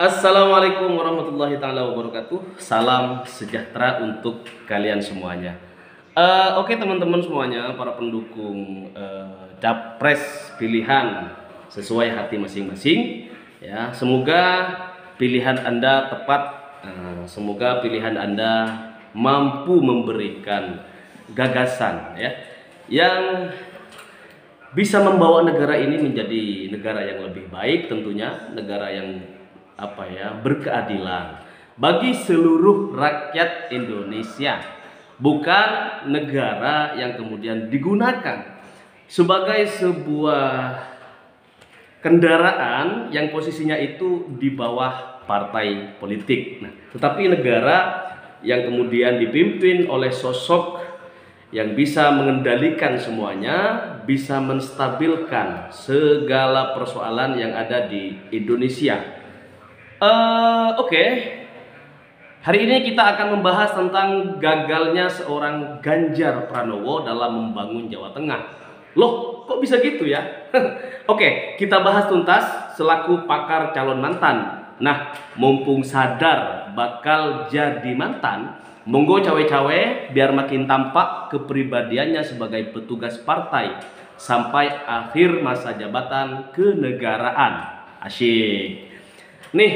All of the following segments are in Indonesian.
Assalamualaikum warahmatullahi taala wabarakatuh. Salam sejahtera untuk kalian semuanya. Oke teman-teman semuanya, para pendukung capres pilihan sesuai hati masing-masing. Ya, semoga pilihan Anda tepat. Semoga pilihan Anda mampu memberikan gagasan yang bisa membawa negara ini menjadi negara yang lebih baik, tentunya negara yang berkeadilan bagi seluruh rakyat Indonesia, bukan negara yang kemudian digunakan sebagai sebuah kendaraan yang posisinya itu di bawah partai politik. Tetapi negara yang kemudian dipimpin oleh sosok yang bisa mengendalikan semuanya, bisa menstabilkan segala persoalan yang ada di Indonesia. Hari ini kita akan membahas tentang gagalnya seorang Ganjar Pranowo dalam membangun Jawa Tengah. Loh, kok bisa gitu ya? Oke, kita bahas tuntas selaku pakar calon mantan. Nah, mumpung sadar bakal jadi mantan, monggo cawe-cawe biar makin tampak kepribadiannya sebagai petugas partai sampai akhir masa jabatan kenegaraan. Asyik. Nih,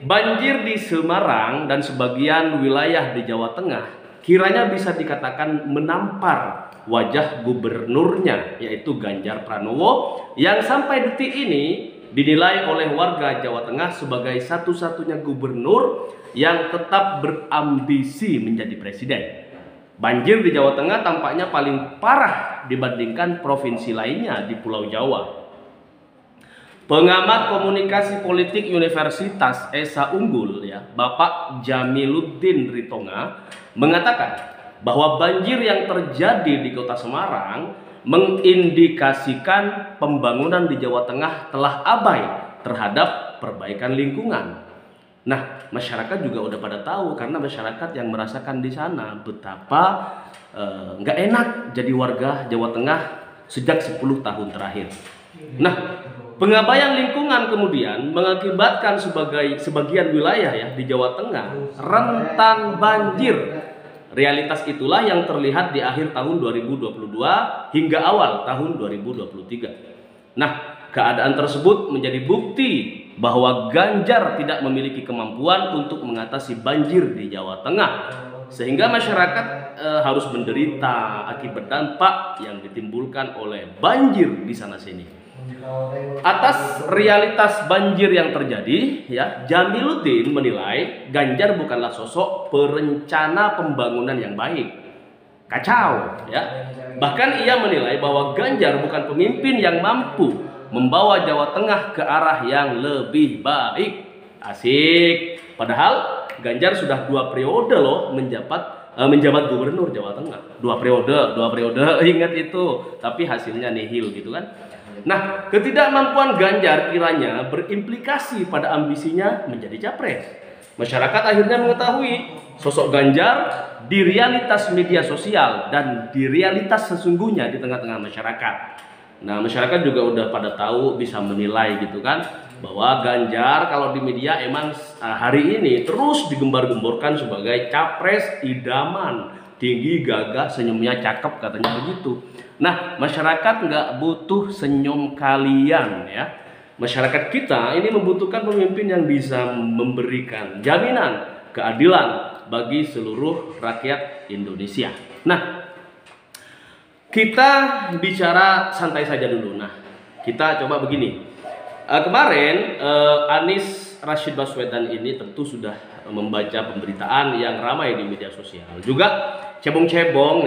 banjir di Semarang dan sebagian wilayah di Jawa Tengah kiranya bisa dikatakan menampar wajah gubernurnya, yaitu Ganjar Pranowo, yang sampai detik ini dinilai oleh warga Jawa Tengah sebagai satu-satunya gubernur yang tetap berambisi menjadi presiden. Banjir di Jawa Tengah tampaknya paling parah dibandingkan provinsi lainnya di Pulau Jawa. Pengamat komunikasi politik Universitas Esa Unggul, Bapak Jamiluddin Ritonga, mengatakan bahwa banjir yang terjadi di Kota Semarang mengindikasikan pembangunan di Jawa Tengah telah abai terhadap perbaikan lingkungan. Nah, masyarakat juga udah pada tahu karena masyarakat yang merasakan di sana betapa nggak enak jadi warga Jawa Tengah sejak 10 tahun terakhir. Nah, pengabaian lingkungan kemudian mengakibatkan sebagian wilayah di Jawa Tengah rentan banjir. Realitas itulah yang terlihat di akhir tahun 2022 hingga awal tahun 2023. Nah, keadaan tersebut menjadi bukti bahwa Ganjar tidak memiliki kemampuan untuk mengatasi banjir di Jawa Tengah, sehingga masyarakat harus menderita akibat dampak yang ditimbulkan oleh banjir di sana-sini. Atas realitas banjir yang terjadi, Jamiluddin menilai Ganjar bukanlah sosok perencana pembangunan yang baik. Kacau, Bahkan ia menilai bahwa Ganjar bukan pemimpin yang mampu membawa Jawa Tengah ke arah yang lebih baik. Asik. Padahal Ganjar sudah 2 periode loh menjabat gubernur Jawa Tengah. 2 periode, ingat itu. Tapi hasilnya nihil gitu kan. Nah, ketidakmampuan Ganjar kiranya berimplikasi pada ambisinya menjadi capres. Masyarakat akhirnya mengetahui sosok Ganjar di realitas media sosial dan di realitas sesungguhnya di tengah-tengah masyarakat. Nah, masyarakat juga udah pada tahu, bisa menilai gitu kan, bahwa Ganjar kalau di media emang hari ini terus digembar-gemborkan sebagai capres idaman, tinggi, gagah, senyumnya cakep, katanya begitu. Nah, masyarakat nggak butuh senyum kalian, Masyarakat kita ini membutuhkan pemimpin yang bisa memberikan jaminan keadilan bagi seluruh rakyat Indonesia. Nah, kita bicara santai saja dulu. Nah, kita coba begini. Kemarin Anies Rashid Baswedan ini tentu sudah membaca pemberitaan yang ramai di media sosial. Juga cebong-cebong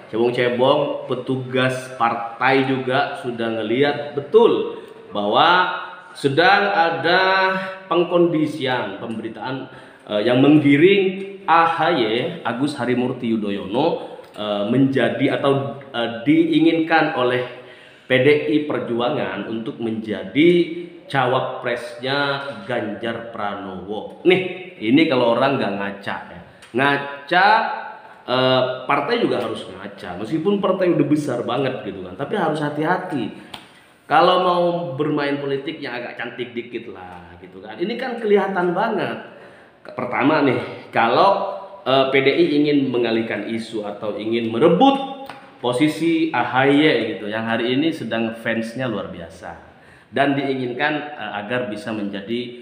cebong-cebong petugas partai juga sudah ngelihat betul bahwa sedang ada pengkondisian pemberitaan yang menggiring AHY Agus Harimurti Yudhoyono menjadi atau diinginkan oleh PDI Perjuangan untuk menjadi cawapresnya Ganjar Pranowo. Nih, ini kalau orang nggak ngaca partai juga harus ngaca, meskipun partai udah besar banget gitu kan, tapi harus hati-hati. Kalau mau bermain politik yang agak cantik dikit lah gitu kan. Ini kan kelihatan banget. Pertama nih, kalau PDI ingin mengalihkan isu atau ingin merebut posisi AHY gitu yang hari ini sedang fansnya luar biasa dan diinginkan agar bisa menjadi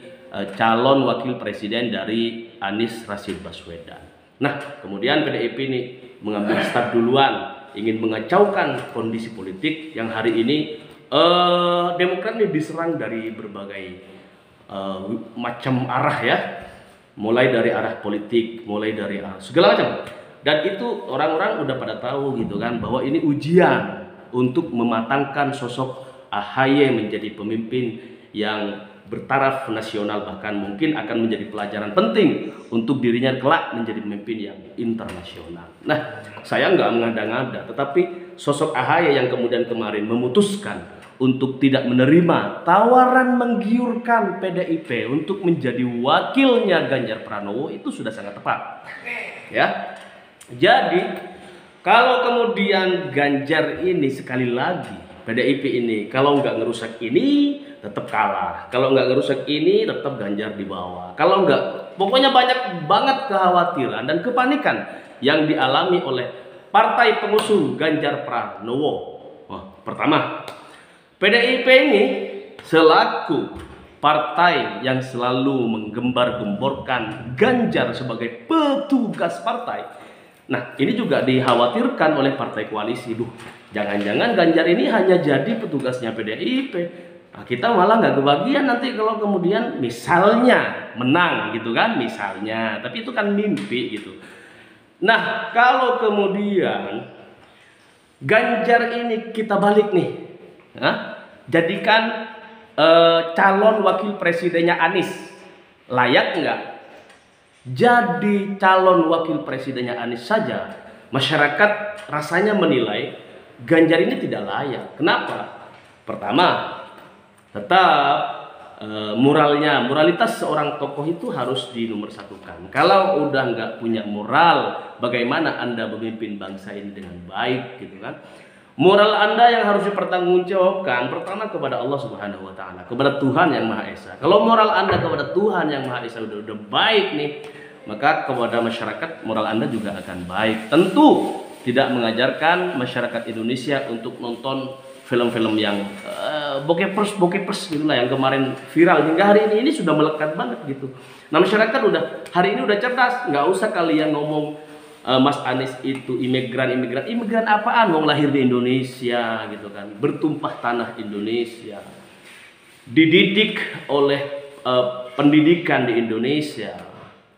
calon wakil presiden dari Anies Rashid Baswedan. Nah, kemudian PDIP ini mengambil start duluan, ingin mengacaukan kondisi politik yang hari ini Demokrat ini diserang dari berbagai macam arah ya, mulai dari arah politik, mulai dari arah segala macam. Dan itu orang-orang udah pada tahu gitu kan, bahwa ini ujian untuk mematangkan sosok AHY menjadi pemimpin yang bertaraf nasional, bahkan mungkin akan menjadi pelajaran penting untuk dirinya kelak menjadi pemimpin yang internasional. Nah, saya nggak mengada-ngada, tetapi sosok AHY yang kemudian kemarin memutuskan untuk tidak menerima tawaran menggiurkan PDIP untuk menjadi wakilnya Ganjar Pranowo itu sudah sangat tepat. Ya. Jadi kalau kemudian Ganjar ini sekali lagi PDIP ini kalau nggak ngerusak ini tetap kalah, kalau nggak ngerusak ini tetap Ganjar di bawah, kalau nggak, pokoknya banyak banget kekhawatiran dan kepanikan yang dialami oleh partai pengusung Ganjar Pranowo. Pertama, PDIP ini selaku partai yang selalu menggembar-gemborkan Ganjar sebagai petugas partai. Nah, ini juga dikhawatirkan oleh partai koalisi. Jangan-jangan Ganjar ini hanya jadi petugasnya PDIP. Nah, kita malah nggak kebagian nanti kalau kemudian misalnya menang gitu kan, misalnya. Tapi itu kan mimpi gitu. Nah, kalau kemudian Ganjar ini kita balik nih, jadikan calon wakil presidennya Anies, layak nggak jadi calon wakil presidennya Anies saja? Masyarakat rasanya menilai Ganjar ini tidak layak. Kenapa? Pertama, tetap moralitas seorang tokoh itu harus dinomorsatukan. Kalau udah nggak punya moral, bagaimana Anda memimpin bangsa ini dengan baik gitu kan? Moral Anda yang harus dipertanggungjawabkan pertama kepada Allah Subhanahu wa taala, kepada Tuhan yang Maha Esa. Kalau moral Anda kepada Tuhan yang Maha Esa udah baik nih, maka kepada masyarakat moral Anda juga akan baik. Tentu tidak mengajarkan masyarakat Indonesia untuk nonton film-film yang bokepers gitulah yang kemarin viral hingga hari ini sudah melekat banget gitu. Nah, masyarakat udah hari ini udah cerdas, nggak usah kalian ngomong Mas Anies itu imigran apaan, wong lahir di Indonesia gitu kan, bertumpah tanah Indonesia, dididik oleh pendidikan di Indonesia,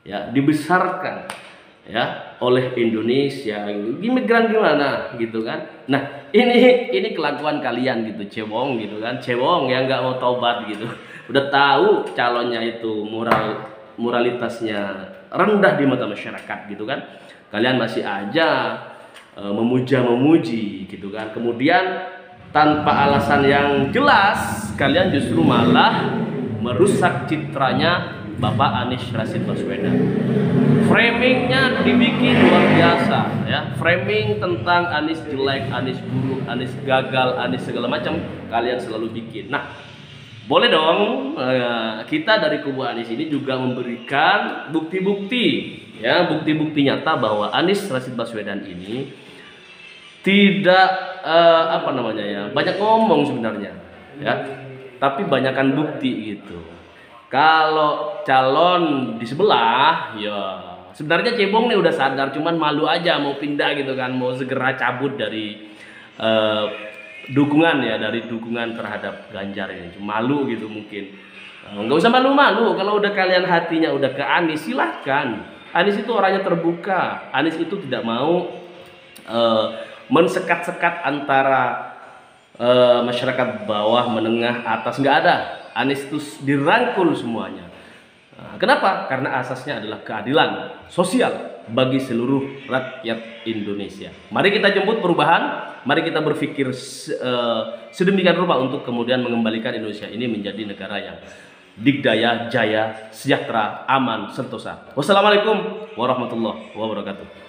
ya dibesarkan ya oleh Indonesia, imigran gimana gitu kan. Nah, ini kelakuan kalian gitu, cebong gitu kan, cebong yang nggak mau tobat gitu, udah tahu calonnya itu moralitasnya rendah di mata masyarakat gitu kan. Kalian masih aja memuja-memuji gitu kan. Kemudian tanpa alasan yang jelas kalian justru malah merusak citranya Bapak Anies Rashid Baswedan. Framingnya dibikin luar biasa ya. Framing tentang Anies jelek, Anies buruk, Anies gagal, Anies segala macam kalian selalu bikin. Nah, boleh dong kita dari kubu Anies ini juga memberikan bukti-bukti ya, bukti-bukti nyata bahwa Anies Rashid Baswedan ini tidak banyak ngomong sebenarnya ya, tapi banyakkan bukti gitu. Kalau calon di sebelah ya sebenarnya cebong nih udah sadar, cuman malu aja mau pindah gitu kan, mau segera cabut dari dukungan ya, dari dukungan terhadap Ganjar ini. Malu gitu mungkin. Nggak usah malu-malu, kalau udah kalian hatinya udah ke Anies silahkan. Anies itu orangnya terbuka. Anies itu tidak mau mensekat-sekat antara masyarakat bawah, menengah, atas, nggak ada. Anies itu dirangkul semuanya. Kenapa? Karena asasnya adalah keadilan sosial bagi seluruh rakyat Indonesia. Mari kita jemput perubahan. Mari kita berpikir sedemikian rupa untuk kemudian mengembalikan Indonesia ini menjadi negara yang digdaya, jaya, sejahtera, aman, sentosa. Wassalamualaikum warahmatullahi wabarakatuh.